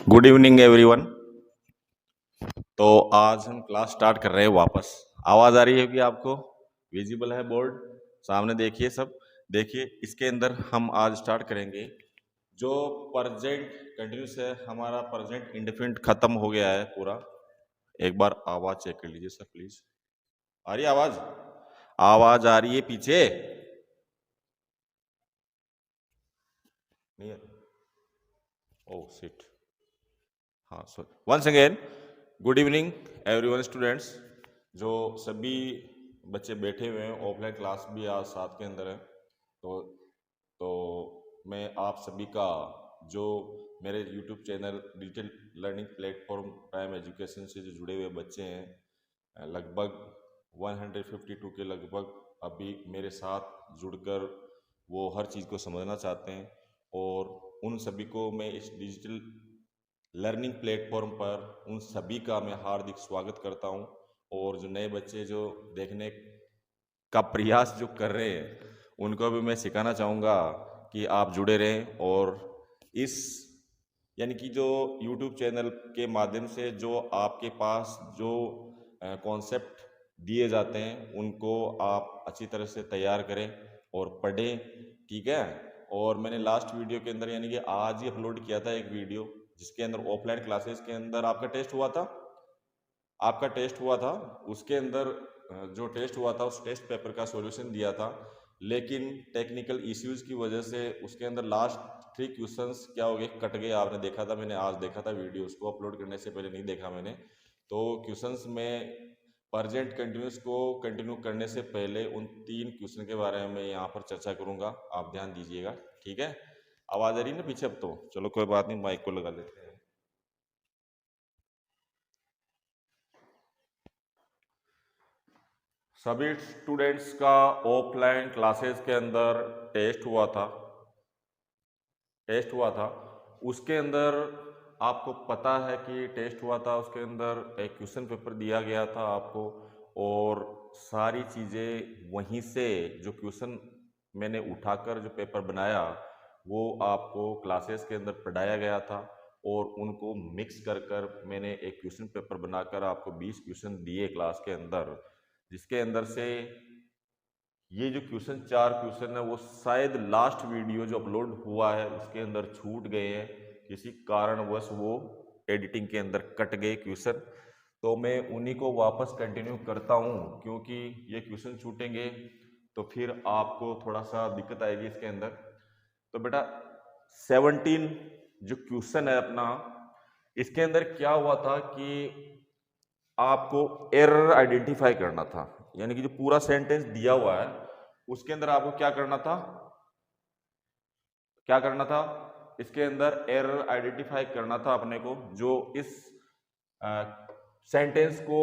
Good evening everyone. तो आज हम क्लास स्टार्ट कर रहे हैं वापस। आवाज आ रही है कि आपको विजिबल है बोर्ड सामने? देखिए सब, देखिए इसके अंदर हम आज स्टार्ट करेंगे जो प्रेजेंट कंटिन्यूस है। हमारा प्रेजेंट इंडेफिनिट खत्म हो गया है पूरा। एक बार आवाज चेक कर लीजिए सर प्लीज। आ रही है आवाज? आवाज आ रही है पीछे? नहीं? Oh shit. हाँ sir, once again good evening everyone students. जो सभी बच्चे बैठे हुए हैं, ऑफलाइन क्लास भी आज साथ के अंदर है। तो मैं आप सभी का जो मेरे YouTube channel digital learning platform prime education से जो जुड़े हुए बच्चे हैं, लगभग 152 के लगभग अभी मेरे साथ जुड़कर वो हर चीज़ को समझना चाहते हैं, और उन सभी को मैं इस डिजिटल लर्निंग प्लेटफॉर्म पर उन सभी का मैं हार्दिक स्वागत करता हूं। और जो नए बच्चे जो देखने का प्रयास जो कर रहे हैं उनको भी मैं सिखाना चाहूँगा कि आप जुड़े रहें, और इस यानी कि जो YouTube चैनल के माध्यम से जो आपके पास जो कॉन्सेप्ट दिए जाते हैं उनको आप अच्छी तरह से तैयार करें और पढ़ें, ठीक है। और मैंने लास्ट वीडियो के अंदर यानी कि आज ही अपलोड किया था एक वीडियो जिसके अंदर ऑफलाइन क्लासेस के अंदर आपका टेस्ट हुआ था। उसके अंदर जो टेस्ट हुआ था उस टेस्ट पेपर का सॉल्यूशन दिया था, लेकिन टेक्निकल इश्यूज की वजह से उसके अंदर लास्ट 3 क्वेश्चंस क्या हो गए, कट गए। आपने देखा था, मैंने आज देखा था वीडियो, उसको अपलोड करने से पहले नहीं देखा मैंने। तो क्वेश्चंस में प्रेजेंट कंटिन्यूस को कंटिन्यू करने से पहले उन 3 क्वेश्चन के बारे में मैं यहाँ पर चर्चा करूँगा, आप ध्यान दीजिएगा, ठीक है। आवाज़ आ रही है ना पीछे? अब तो चलो कोई बात नहीं, माइक को लगा लेते हैं। सभी स्टूडेंट्स का ऑफलाइन क्लासेस के अंदर टेस्ट हुआ था। उसके अंदर आपको पता है कि टेस्ट हुआ था, उसके अंदर एक क्वेश्चन पेपर दिया गया था आपको, और सारी चीज़ें वहीं से जो क्वेश्चन मैंने उठाकर जो पेपर बनाया वो आपको क्लासेस के अंदर पढ़ाया गया था, और उनको मिक्स कर मैंने एक क्वेश्चन पेपर बनाकर आपको 20 क्वेश्चन दिए क्लास के अंदर, जिसके अंदर से ये जो क्वेश्चन 4 क्वेश्चन है वो शायद लास्ट वीडियो जो अपलोड हुआ है उसके अंदर छूट गए हैं, किसी कारणवश वो एडिटिंग के अंदर कट गए क्वेश्चन। तो मैं उन्हीं को वापस कंटिन्यू करता हूँ, क्योंकि ये क्वेश्चन छूटेंगे तो फिर आपको थोड़ा सा दिक्कत आएगी इसके अंदर। तो बेटा 17 जो क्वेश्चन है अपना, इसके अंदर क्या हुआ था कि आपको एरर आइडेंटिफाई करना था। यानी कि जो पूरा सेंटेंस दिया हुआ है उसके अंदर आपको क्या करना था इसके अंदर एरर आइडेंटिफाई करना था अपने को, जो इस सेंटेंस को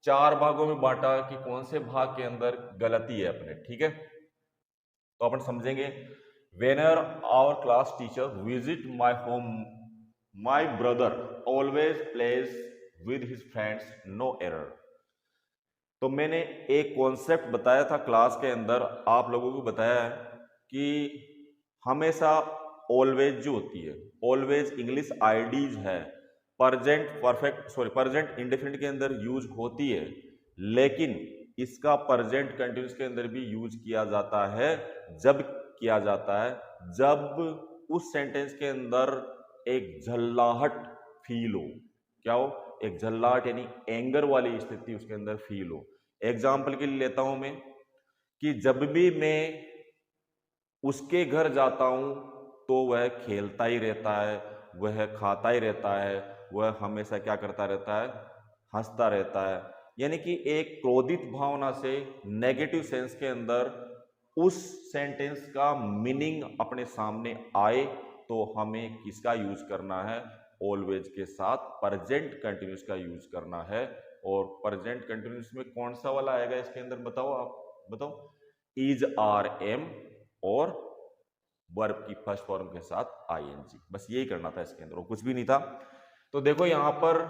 4 भागों में बांटा कि कौन से भाग के अंदर गलती है अपने, ठीक है। तो अपन समझेंगे, whenever our class teacher visit my home, my brother always plays with his friends, no error। तो मैंने एक कॉन्सेप्ट बताया था क्लास के अंदर, आप लोगों को बताया है कि हमेशा ऑलवेज जो होती है, ऑलवेज इंग्लिश आईडीज है, प्रेजेंट इंडेफिनिट के अंदर यूज होती है, लेकिन इसका प्रेजेंट कंटिन्यूस के अंदर भी यूज किया जाता है। जब उस सेंटेंस के अंदर एक झल्लाहट फील हो। क्या हो? एक झल्लाहट यानी एंगर वाली स्थिति उसके अंदर फील हो। एग्जाम्पल के लिए लेता हूं मैं कि जब भी मैं उसके घर जाता हूं तो वह खेलता ही रहता है, वह खाता ही रहता है, वह हमेशा क्या करता रहता है? हंसता रहता है। यानी कि एक क्रोधित भावना से नेगेटिव सेंस के अंदर उस सेंटेंस का मीनिंग अपने सामने आए तो हमें किसका यूज करना है? ऑलवेज के साथ प्रेजेंट कंटिन्यूस का यूज करना है। और प्रेजेंट कंटिन्यूस में कौन सा वाला आएगा इसके अंदर? बताओ, आप बताओ। इज, आर, एम और वर्ब की फर्स्ट फॉर्म के साथ आईएनजी, बस यही करना था इसके अंदर और कुछ भी नहीं था। तो देखो यहां पर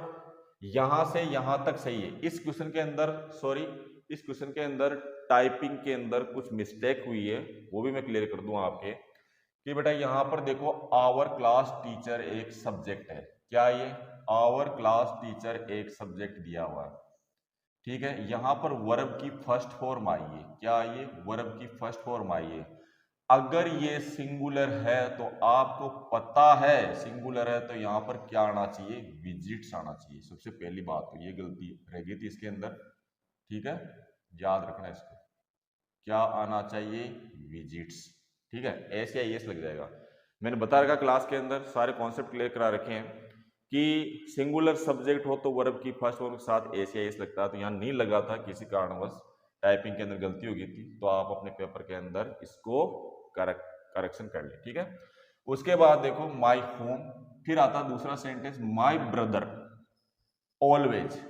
यहां से यहां तक सही है। इस क्वेश्चन के अंदर टाइपिंग के अंदर कुछ मिस्टेक हुई है, वो भी मैं क्लियर कर दूं आपके कि बेटा यहां पर देखो आवर क्लास टीचर एक सब्जेक्ट है, क्या ये आवर क्लास टीचर एक सब्जेक्ट दिया हुआ है, ठीक है। यहां पर वर्ब की फर्स्ट फॉर्म आई है, क्या ये वर्ब की फर्स्ट फॉर्म आई है। अगर ये सिंगुलर है तो आपको पता है सिंगुलर है तो यहां पर क्या आना चाहिए, विजिट्स आना चाहिए। सबसे पहली बात तो ये गलती रह गई थी इसके अंदर, ठीक है, याद रखना इसको, क्या आना चाहिए, विजिट्स, ठीक है, एस या एस लग जाएगा। मैंने बता रखा क्लास के अंदर सारे कॉन्सेप्ट क्लियर करा रखे हैं कि सिंगुलर सब्जेक्ट हो तो वर्ब की फर्स्ट फॉर्म के साथ एस या एस लगता है, तो यहाँ नहीं लगा था, किसी कारणवश टाइपिंग के अंदर गलती हो गई थी, तो आप अपने पेपर के अंदर इसको करेक्शन कर ले, ठीक है। उसके बाद देखो माई होम, फिर आता दूसरा सेंटेंस माई ब्रदर ऑलवेज।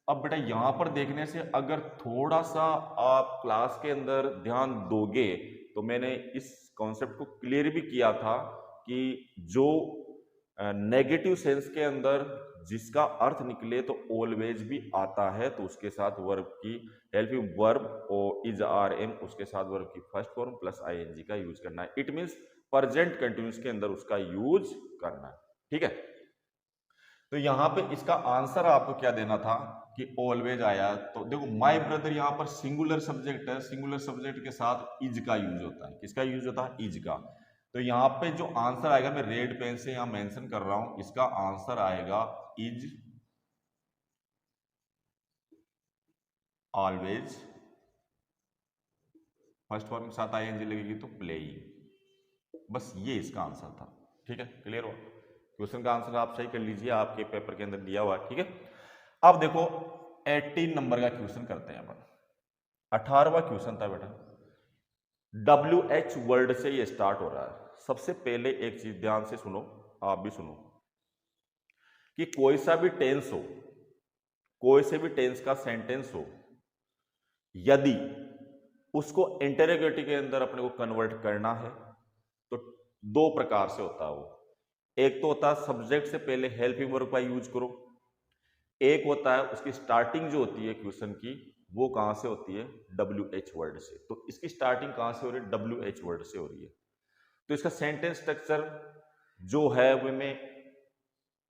अब बेटा यहां पर देखने से अगर थोड़ा सा आप क्लास के अंदर ध्यान दोगे तो मैंने इस कॉन्सेप्ट को क्लियर भी किया था कि जो नेगेटिव सेंस के अंदर जिसका अर्थ निकले तो ऑलवेज भी आता है, तो उसके साथ वर्ब की हेल्पिंग वर्ब और इज आर एम, उसके साथ वर्ब की फर्स्ट फॉर्म प्लस आईएनजी का यूज करना है। इट मींस प्रेजेंट कंटिन्यूअस के अंदर उसका यूज करना है, ठीक है। तो यहां पे इसका आंसर आपको क्या देना था कि ऑलवेज आया, तो देखो माय ब्रदर यहां पर सिंगुलर सब्जेक्ट है, सिंगुलर सब्जेक्ट के साथ इज का यूज होता है, किसका यूज होता है, इज का। तो यहाँ पे जो आंसर आएगा, मैं रेड पेन से यहां मेंशन कर रहा हूं, इसका आंसर आएगा इज ऑलवेज, फर्स्ट फॉर्म के साथ आईएनजी लगेगी तो प्लेइंग, बस ये इसका आंसर था, ठीक है, क्लियर हो। क्वेश्चन का आंसर आप सही कर लीजिए, आपके पेपर के अंदर दिया हुआ है, ठीक है। अब देखो 18 नंबर का क्वेश्चन करते हैं अपन। 18वां क्वेश्चन था बेटा, WH वर्ड से ये स्टार्ट हो रहा है। सबसे पहले एक चीज ध्यान से सुनो, आप भी सुनो, कि कोई सा भी टेंस हो, कोई से भी टेंस का सेंटेंस हो, यदि उसको इंटरोगेटिव के अंदर अपने को कन्वर्ट करना है तो दो प्रकार से होता है वो। एक तो होता है सब्जेक्ट से पहले हेल्पिंग वर्ब का यूज करो, एक होता है उसकी स्टार्टिंग जो होती है क्वेश्चन की वो कहां से होती है, WH वर्ड से। तो इसकी स्टार्टिंग कहां से हो रही है, WH वर्ड से हो रही है। तो इसका सेंटेंस स्ट्रक्चर जो है वो मैं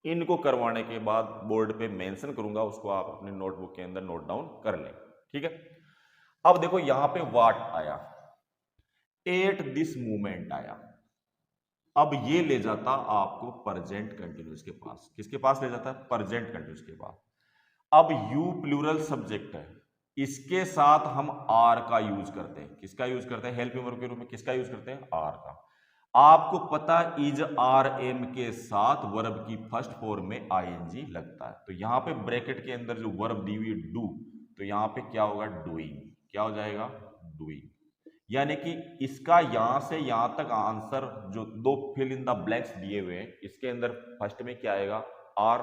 इनको करवाने के बाद बोर्ड पे मेंशन करूंगा, उसको आप अपने नोटबुक के अंदर नोट डाउन कर लें, ठीक है। अब देखो यहां पे व्हाट आया, एट दिस मूवमेंट आया, अब ये ले जाता आपको प्रेजेंट कंटिन्यूअस के पास, किसके पास ले जाता है, प्रेजेंट कंटिन्यूअस के पास। अब यू प्लूरल सब्जेक्ट है, इसके साथ हम आर का यूज करते हैं, किसका यूज करते हैं, हेल्पिंग वर्ब के रूप में किसका यूज करते हैं, आर का। आपको पता इज आर एम के साथ वर्ब की फर्स्ट फॉर्म में आईएनजी लगता है, तो यहां पे ब्रैकेट के अंदर जो वर्ब दी हुई डू, तो यहां पे क्या होगा, डूइंग, क्या हो जाएगा, डूइंग। यानी कि इसका यहां से यहां तक आंसर जो दो फिल इन द ब्लैंक्स दिए हुए हैं, इसके अंदर फर्स्ट में क्या आएगा, आर,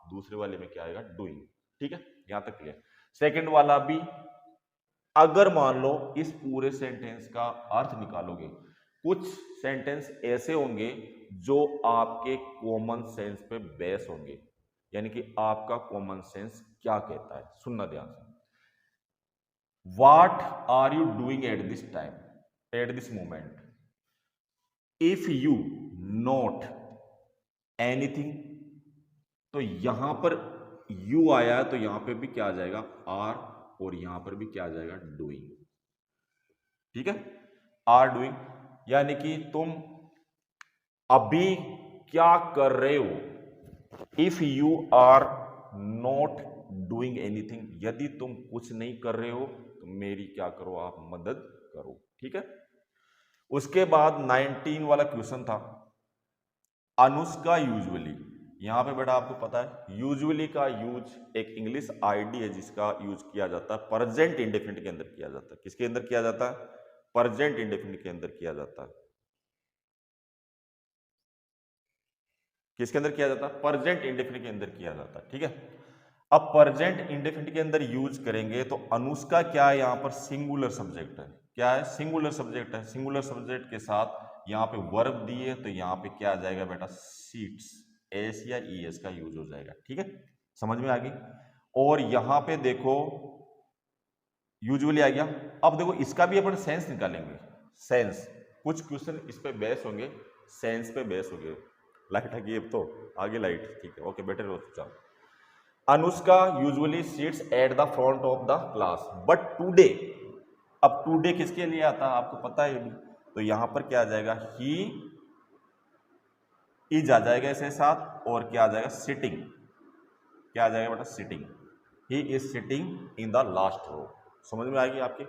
दूसरे वाले में क्या आएगा, डूइंग, ठीक है, यहां तक क्लियर। सेकंड वाला भी, अगर मान लो इस पूरे सेंटेंस का अर्थ निकालोगे, कुछ सेंटेंस ऐसे होंगे जो आपके कॉमन सेंस पे बेस होंगे, यानी कि आपका कॉमन सेंस क्या कहता है, सुनना ध्यान से। What are you doing at this time, at this moment? If you not anything, तो यहां पर you आया तो यहां पे भी क्या आ जाएगा, are, और यहां पर भी क्या आ जाएगा, doing, ठीक है, are doing, यानी कि तुम अभी क्या कर रहे हो। If you are not doing anything, यदि तुम कुछ नहीं कर रहे हो तो मेरी क्या करो, आप मदद करो, ठीक है। उसके बाद 19 वाला क्वेश्चन था, अनुष्का यूजुअली, यहां पे बेटा आपको पता है यूजुअली का यूज एक इंग्लिश आईडी है जिसका यूज किया जाता है प्रेजेंट इंडेफिनिट के अंदर किया जाता है, किसके अंदर किया जाता है, प्रेजेंट इंडेफिनिट के अंदर किया जाता है, किसके अंदर किया जाता है, प्रेजेंट इंडेफिनिट के अंदर किया जाता है, ठीक है। अब प्रेजेंट इंडेफिनिट के अंदर यूज करेंगे तो अनुष्का क्या है, यहां पर सिंगुलर सब्जेक्ट है, क्या है, सिंगुलर सब्जेक्ट है, सिंगुलर सब्जेक्ट के साथ यहां पे वर्ब दिए तो यहां पे क्या आ जाएगा बेटा, सीट्स, एस या ईएस का यूज हो जाएगा, ठीक है, समझ में आ गई। और यहां पे देखो यूजुअली आ गया। अब देखो इसका भी अपन सेंस निकालेंगे, सेंस, कुछ क्वेश्चन इस पे बेस होंगे, सेंस पे बेस होंगे। लाइट है कि अब तो आगे लाइट, ठीक है, ओके, बेटर हो चलो। Anushka usually seats at the front of the class but today, अब टुडे किसके लिए आता है आपको पता है भी, तो यहां पर क्या आ जाएगा, ही इज आ जाएगा इसके साथ, और क्या आ जाएगा, सिटिंग, क्या आ जाएगा बेटा, sitting, he is sitting in the last row. समझ में आएगी आपके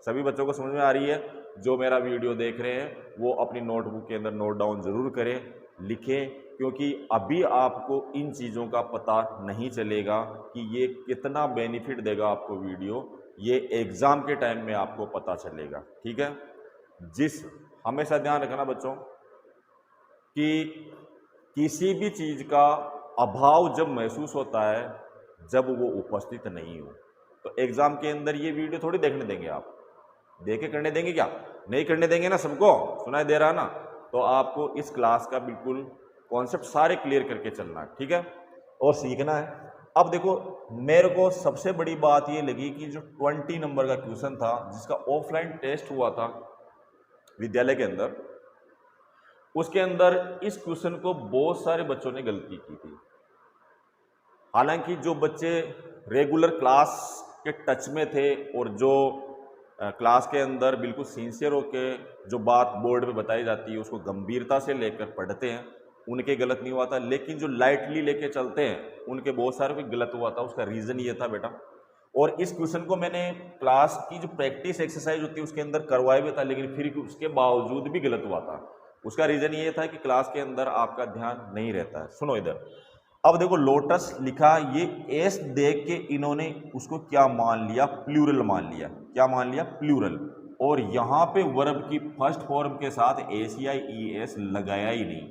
सभी बच्चों को, समझ में आ रही है? जो मेरा वीडियो देख रहे हैं वो अपनी नोटबुक के अंदर नोट डाउन जरूर करें, लिखें, क्योंकि अभी आपको इन चीज़ों का पता नहीं चलेगा कि ये कितना बेनिफिट देगा आपको वीडियो, ये एग्जाम के टाइम में आपको पता चलेगा, ठीक है। जिस हमेशा ध्यान रखना बच्चों कि किसी भी चीज़ का अभाव जब महसूस होता है जब वो उपस्थित नहीं हो, तो एग्जाम के अंदर ये वीडियो थोड़ी देखने देंगे आप, देखे करने देंगे क्या, नहीं करने देंगे ना, सबको सुनाई दे रहा ना, तो आपको इस क्लास का बिल्कुल कॉन्सेप्ट सारे क्लियर करके चलना है, ठीक है, और सीखना है। अब देखो मेरे को सबसे बड़ी बात ये लगी कि जो 20 नंबर का क्वेश्चन था जिसका ऑफलाइन टेस्ट हुआ था विद्यालय के अंदर, उसके अंदर इस क्वेश्चन को बहुत सारे बच्चों ने गलती की थी। हालांकि जो बच्चे रेगुलर क्लास के टच में थे और जो क्लास के अंदर बिल्कुल सिंसियर होके जो बात बोर्ड पे बताई जाती है उसको गंभीरता से लेकर पढ़ते हैं, उनके गलत नहीं हुआ था, लेकिन जो लाइटली लेके चलते हैं उनके बहुत सारे भी गलत हुआ था। उसका रीज़न ये था बेटा, और इस क्वेश्चन को मैंने क्लास की जो प्रैक्टिस एक्सरसाइज होती है उसके अंदर करवाया भी था, लेकिन फिर उसके बावजूद भी गलत हुआ था। उसका रीज़न ये था कि क्लास के अंदर आपका ध्यान नहीं रहता है। सुनो इधर, अब देखो लोटस लिखा, ये एस देख के इन्होंने उसको क्या मान लिया, प्लूरल मान लिया, क्या मान लिया, प्लूरल, और यहां पे वर्ब की फर्स्ट फॉर्म के साथ एस या ई एस लगाया ही नहीं,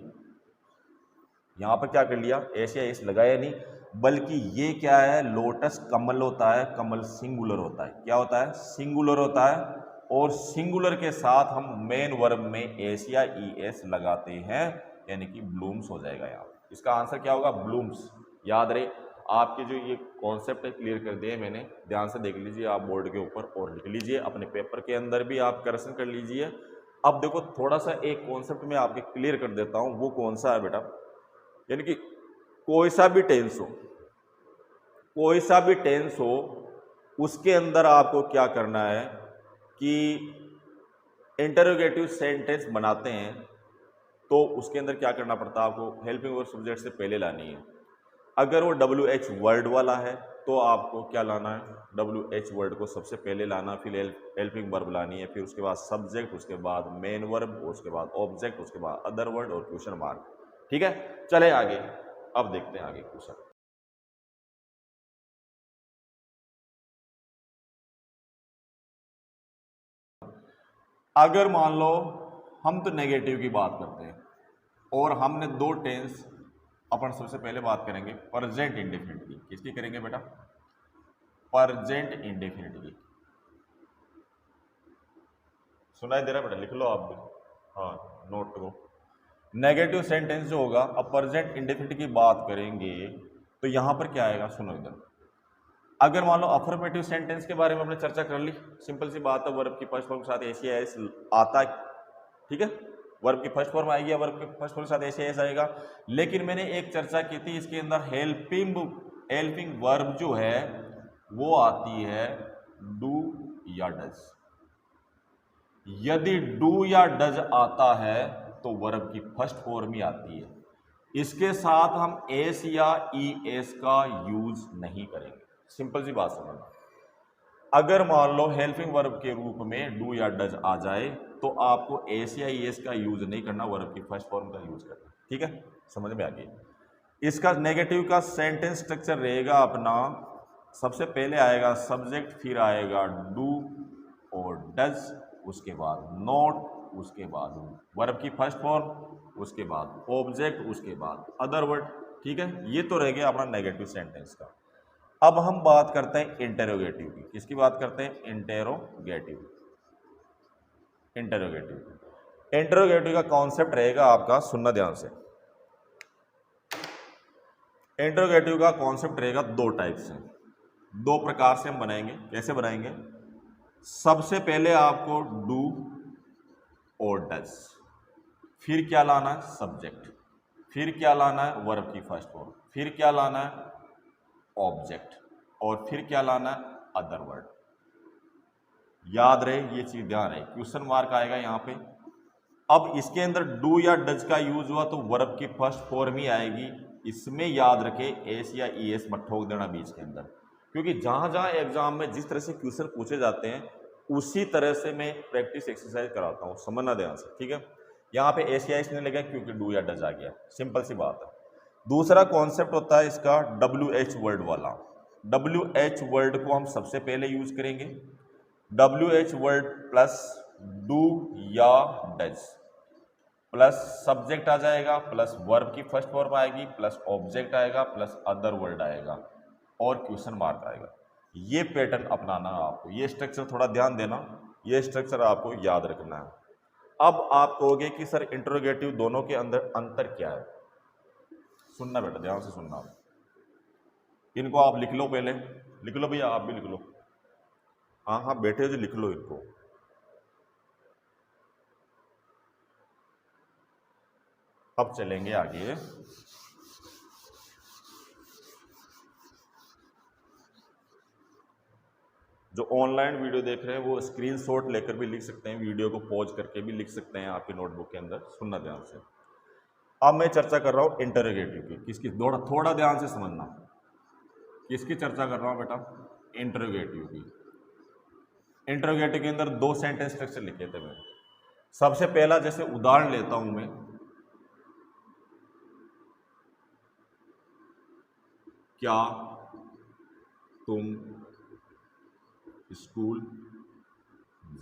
यहां पर क्या कर लिया, एस या एस लगाया नहीं, बल्कि ये क्या है, लोटस कमल होता है, कमल सिंगुलर होता है, क्या होता है, सिंगुलर होता है, और सिंगुलर के साथ हम मेन वर्ब में एस या ई एस लगाते हैं, यानी कि ब्लूम्स हो जाएगा। यहाँ इसका आंसर क्या होगा, ब्लूम्स। याद रहे, आपके जो ये कॉन्सेप्ट है क्लियर कर दिए मैंने, ध्यान से देख लीजिए आप बोर्ड के ऊपर और लिख लीजिए, अपने पेपर के अंदर भी आप करेक्शन कर लीजिए। अब देखो थोड़ा सा एक कॉन्सेप्ट में आपके क्लियर कर देता हूँ, वो कौन सा है बेटा, यानी कि कोई सा भी टेंस हो, कोई सा भी टेंस हो, उसके अंदर आपको क्या करना है कि इंटरोगेटिव सेंटेंस बनाते हैं तो उसके अंदर क्या करना पड़ता है आपको, हेल्पिंग वर्ब सब्जेक्ट से पहले लानी है। अगर वो WH वर्ड वाला है तो आपको क्या लाना है, WH वर्ड को सबसे पहले लाना, फिर हेल्पिंग वर्ब लानी है, फिर उसके बाद सब्जेक्ट, उसके बाद मेन वर्ब, उसके बाद ऑब्जेक्ट, उसके बाद अदर वर्ड और क्वेश्चन मार्क, ठीक है। चले आगे, अब देखते हैं आगे क्वेश्चन। अगर मान लो हम तो नेगेटिव की बात करते हैं और हमने दो टेंस, अपन सबसे पहले बात करेंगे प्रेजेंट इंडेफिनिट की, किसकी करेंगे बेटा, प्रेजेंट इंडेफिनिट की। सुनाई दे रहा है बेटा, लिख लो आप भी, हाँ नोट करो। नेगेटिव सेंटेंस जो होगा, अब प्रेजेंट इंडेफिनिट की बात करेंगे तो यहां पर क्या आएगा, सुनो इधर। अगर मान लो अफर्मेटिव सेंटेंस के बारे में हमने चर्चा कर ली, सिंपल सी बात है, वर्ब की फर्स्ट फॉर्म के साथ एस या एस आता है, ठीक है, वर्ब की फर्स्ट फॉर्म आएगी या वर्ब की फर्स्ट फॉर्म के साथ एस या एस आएगा। लेकिन मैंने एक चर्चा की थी, इसके अंदर हेल्पिंग वर्ब जो है वो आती है डू या डज। यदि डू या डज आता है तो वर्ब की फर्स्ट फॉर्म ही आती है, इसके साथ हम एस या ई एस का यूज नहीं करेंगे। सिंपल सी बात समझना, अगर मान लो हेल्पिंग वर्ब के रूप में डू या डज आ जाए तो आपको एस या ई एस का यूज नहीं करना, वर्ब की फर्स्ट फॉर्म का यूज करना, ठीक है, समझ में आ गई। इसका नेगेटिव का सेंटेंस स्ट्रक्चर रहेगा अपना, सबसे पहले आएगा सब्जेक्ट, फिर आएगा डू और डज, उसके बाद नॉट, उसके बाद वर्ब की फर्स्ट फॉर्म, उसके बाद ऑब्जेक्ट, उसके बाद अदर वर्ड, ठीक है। ये तो रह गया अपना नेगेटिव सेंटेंस का। अब हम बात करते हैं इंटेरोगेटिव की, किसकी बात करते हैं, इंटेरोगेटिव। इंटेरोगेटिव का कॉन्सेप्ट रहेगा आपका, सुनना ध्यान से। इंटेरोगेटिव का कॉन्सेप्ट रहेगा दो टाइप से, दो प्रकार से हम बनाएंगे। कैसे बनाएंगे, सबसे पहले आपको डू और डज, फिर क्या लाना है, सब्जेक्ट, फिर क्या लाना है, वर्ब की फर्स्ट फॉर्म, फिर क्या लाना है, ऑब्जेक्ट, और फिर क्या लाना है, अदर वर्ड। याद रहे ये चीज, ध्यान रहे, क्वेश्चन मार्क आएगा यहाँ पे। अब इसके अंदर डू या डज का यूज हुआ तो वर्ब की फर्स्ट फॉर्म ही आएगी। इसमें याद रखे एस या ई एस मत ठोक देना बीच के अंदर, क्योंकि जहां जहां एग्जाम में जिस तरह से क्वेश्चन पूछे जाते हैं उसी तरह से मैं प्रैक्टिस एक्सरसाइज कराता हूँ, समझना ध्यान से, ठीक है। यहाँ पे एस या एस नहीं लगा क्योंकि डू या डज आ गया, सिंपल सी बात है। दूसरा कॉन्सेप्ट होता है इसका WH वर्ड वाला। WH वर्ड को हम सबसे पहले यूज करेंगे। WH वर्ड प्लस डू या डज प्लस सब्जेक्ट आ जाएगा, प्लस वर्ब की फर्स्ट फॉर्म आएगी, प्लस ऑब्जेक्ट आएगा, प्लस अदर वर्ड आएगा, और क्वेश्चन मार्क आएगा। ये पैटर्न अपनाना है आपको, ये स्ट्रक्चर थोड़ा ध्यान देना, ये स्ट्रक्चर आपको याद रखना है। अब आप कहोगे कि सर इंटरोगेटिव दोनों के अंदर अंतर क्या है। सुनना बेटा, ध्यान से सुनना। इनको आप लिख लो, पहले लिख लो भैया, आप भी लिख लो। हाँ हाँ बैठे जो लिख लो इनको। अब चलेंगे आगे। जो ऑनलाइन वीडियो देख रहे हैं वो स्क्रीनशॉट लेकर भी लिख सकते हैं, वीडियो को पॉज करके भी लिख सकते हैं आपकी नोटबुक के अंदर। सुनना ध्यान से। अब मैं चर्चा कर रहा हूं इंटरोगेटिव की। किसकी, थोड़ा ध्यान से समझना, किसकी चर्चा कर रहा हूं बेटा, इंटरोगेटिव की। इंटरोगेटिव के अंदर दो सेंटेंस स्ट्रक्चर लिखे थे मैंने। सबसे पहला, जैसे उदाहरण लेता हूं मैं, क्या तुम स्कूल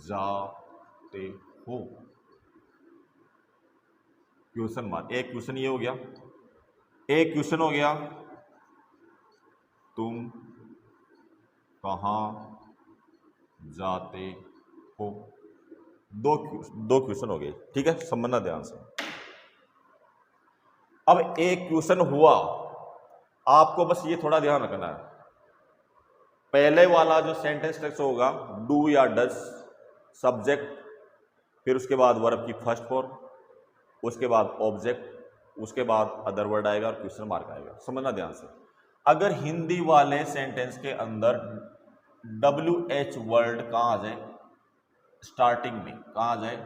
जाते हो, क्वेश्चन मार्क। एक क्वेश्चन ये हो गया, एक क्वेश्चन हो गया, तुम कहाँ जाते हो। दो क्वेश्चन हो गए, ठीक है, समझना ध्यान से। अब एक क्वेश्चन हुआ, आपको बस ये थोड़ा ध्यान रखना है, पहले वाला जो सेंटेंस स्ट्रक्चर होगा, डू या डज, सब्जेक्ट, फिर उसके बाद वर्ब की फर्स्ट फॉर्म, उसके बाद ऑब्जेक्ट, उसके बाद अदर वर्ड आएगा और क्वेश्चन मार्क आएगा। समझना ध्यान से। अगर हिंदी वाले सेंटेंस के अंदर WH वर्ड कहाँ आ जाए, स्टार्टिंग में कहाँ आ जाए,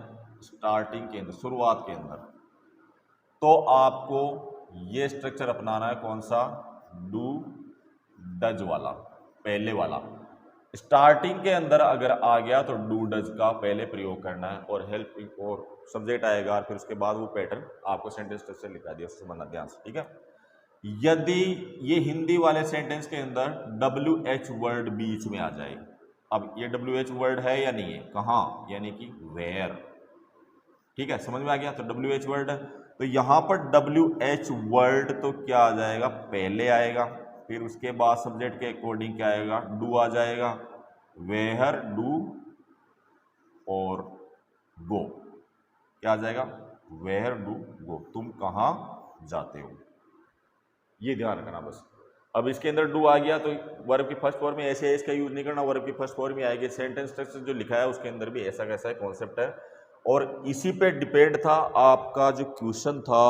स्टार्टिंग के अंदर, शुरुआत के अंदर, तो आपको ये स्ट्रक्चर अपनाना है। कौन सा, डू डज वाला, पहले वाला। स्टार्टिंग के अंदर अगर आ गया तो डू डज का पहले प्रयोग करना है, और हेल्पिंग और सब्जेक्ट आएगा, फिर उसके बाद वो पैटर्न आपको सेंटेंस स्ट्रक्चर लिखा दिया, समझना ध्यान से, ठीक है। यदि ये हिंदी वाले सेंटेंस के अंदर WH वर्ड बीच में आ जाए, अब ये WH वर्ड है या नहीं है, कहाँ, यानी कि वेयर, ठीक है, समझ में आ गया। तो WH वर्ड, तो यहां पर WH वर्ड तो क्या आ जाएगा, पहले आएगा, फिर उसके बाद सब्जेक्ट के अकॉर्डिंग क्या आएगा, डू आ जाएगा, वेयर डू और गो, क्या आ जाएगा, वेयर डू गो, तुम कहाँ जाते हो, ये ध्यान रखना बस। अब इसके अंदर डू आ गया तो वर्ब की फर्स्ट फॉर्म में ऐसे इसका यूज नहीं करना, वर्ब की फर्स्ट फॉर्म में आएगी। सेंटेंस स्ट्रक्चर जो लिखा है उसके अंदर भी ऐसा कैसा है कॉन्सेप्ट है, और इसी पे डिपेंड था आपका जो क्वेश्चन था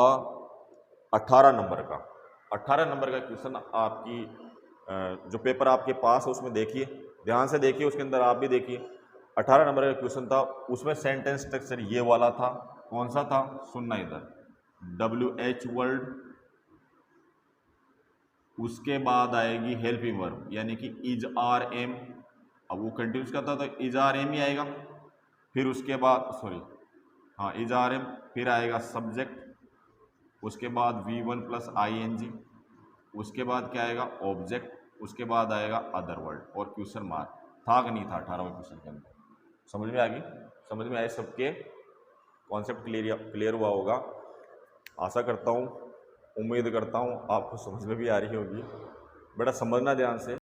18 नंबर का। 18 नंबर का क्वेश्चन आपकी जो पेपर आपके पास है उसमें देखिए, ध्यान से देखिए, उसके अंदर आप भी देखिए। 18 नंबर का क्वेश्चन था, उसमें सेंटेंस स्ट्रक्चर ये वाला था। कौन सा था, सुनना इधर, WH वर्ड, उसके बाद आएगी हेल्पिंग वर्ब यानी कि इज आर एम, अब वो कंटिन्यूस करता तो इज आर एम ही आएगा, फिर उसके बाद सॉरी हाँ इज आर एम, फिर आएगा सब्जेक्ट, उसके बाद V1 प्लस ING, उसके बाद क्या आएगा, ऑब्जेक्ट, उसके बाद आएगा अदर वर्ड और क्वेश्चन मार्क। था कि नहीं था 18वें क्वेश्चन के अंदर, समझ में आ गई, समझ में आए, सबके कॉन्सेप्ट क्लियर हुआ होगा, आशा करता हूँ, उम्मीद करता हूँ आपको समझ में भी आ रही होगी। बेटा समझना ध्यान से।